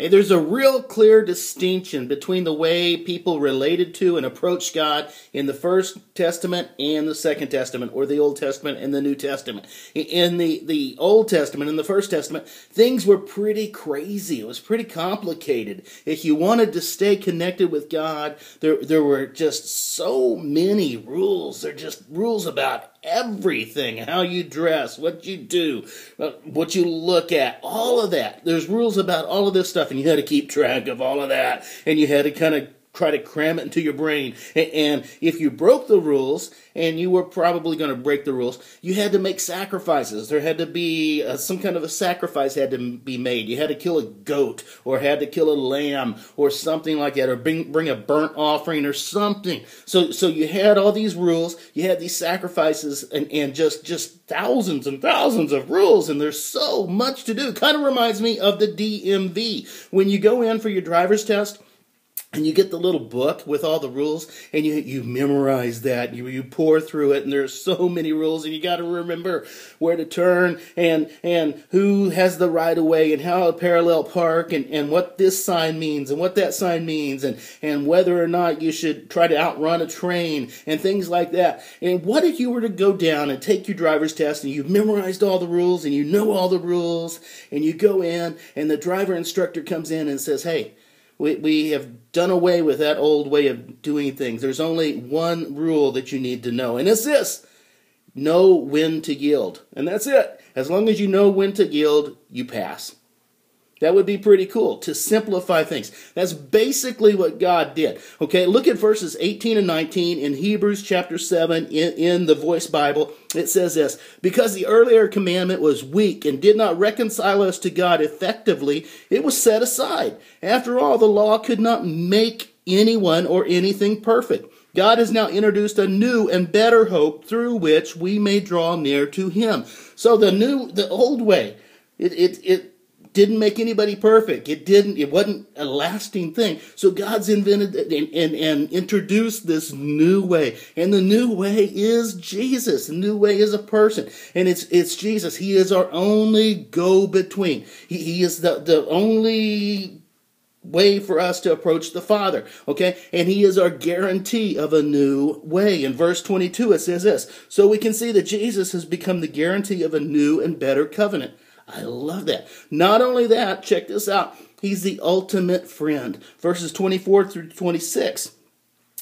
Hey, there's a real clear distinction between the way people related to and approached God in the First Testament and the Second Testament, or the Old Testament and the New Testament. In the Old Testament, in the First Testament, things were pretty crazy. It was pretty complicated. If you wanted to stay connected with God, there were just so many rules. They're just rules about everything, how you dress, what you do, what you look at, all of that. There's rules about all of this stuff, and you had to keep track of all of that, and you had to kind of try to cram it into your brain. And if you broke the rules, and you were probably going to break the rules, you had to make sacrifices. There had to be some kind of a sacrifice had to be made. You had to kill a goat, or had to kill a lamb, or something like that, or bring a burnt offering or something. So you had all these rules, you had these sacrifices, and just thousands and thousands of rules, and there's so much to do. Kind of reminds me of the DMV. When you go in for your driver's test, and you get the little book with all the rules, and you memorize that. You pour through it, and there's so many rules, and you got to remember where to turn, and who has the right of way, and how to parallel park, and what this sign means, and what that sign means, and whether or not you should try to outrun a train, and things like that. And what if you were to go down and take your driver's test, and you've memorized all the rules, and you know all the rules, and you go in, and the driver instructor comes in and says, "Hey, we have done away with that old way of doing things. There's only one rule that you need to know, and it's this: know when to yield." And that's it. As long as you know when to yield, you pass. That would be pretty cool, to simplify things. That's basically what God did. Okay, look at verses 18 and 19 in Hebrews chapter 7 in the Voice Bible. It says this: "Because the earlier commandment was weak and did not reconcile us to God effectively, it was set aside. After all, the law could not make anyone or anything perfect. God has now introduced a new and better hope through which we may draw near to Him." So the old way, it didn't make anybody perfect. It wasn't a lasting thing. So God's invented and introduced this new way. And the new way is Jesus. The new way is a person. And it's Jesus. He is our only go-between. He is the only way for us to approach the Father. Okay? And He is our guarantee of a new way. In verse 22 it says this: "So we can see that Jesus has become the guarantee of a new and better covenant." I love that. Not only that, check this out. He's the ultimate friend. Verses 24 through 26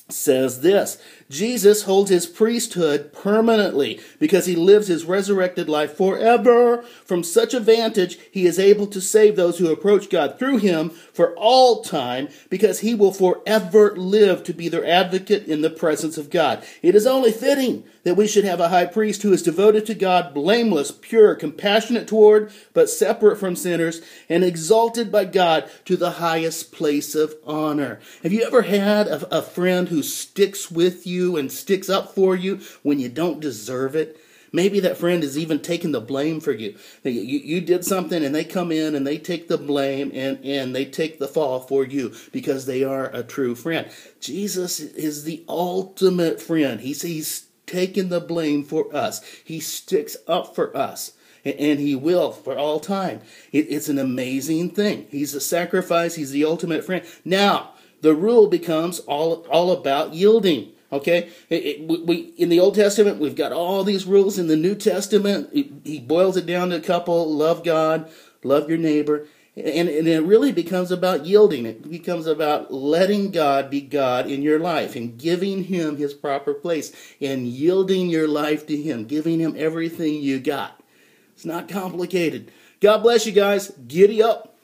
says this: "Jesus holds His priesthood permanently because He lives His resurrected life forever. From such a vantage, He is able to save those who approach God through Him for all time, because He will forever live to be their advocate in the presence of God. It is only fitting that we should have a high priest who is devoted to God, blameless, pure, compassionate toward, but separate from sinners, and exalted by God to the highest place of honor." Have you ever had a friend who sticks with you and sticks up for you when you don't deserve it? Maybe that friend is even taking the blame for you. You did something, and they come in and they take the blame and they take the fall for you because they are a true friend. Jesus is the ultimate friend. He's taken the blame for us. He sticks up for us, and He will for all time. It's an amazing thing. He's a sacrifice. He's the ultimate friend. Now, the rule becomes all about yielding. Okay? We in the Old Testament, we've got all these rules. In the New Testament, He boils it down to a couple: love God, love your neighbor. And it really becomes about yielding. It becomes about letting God be God in your life and giving Him His proper place and yielding your life to Him, giving Him everything you got. It's not complicated. God bless you guys. Giddy up.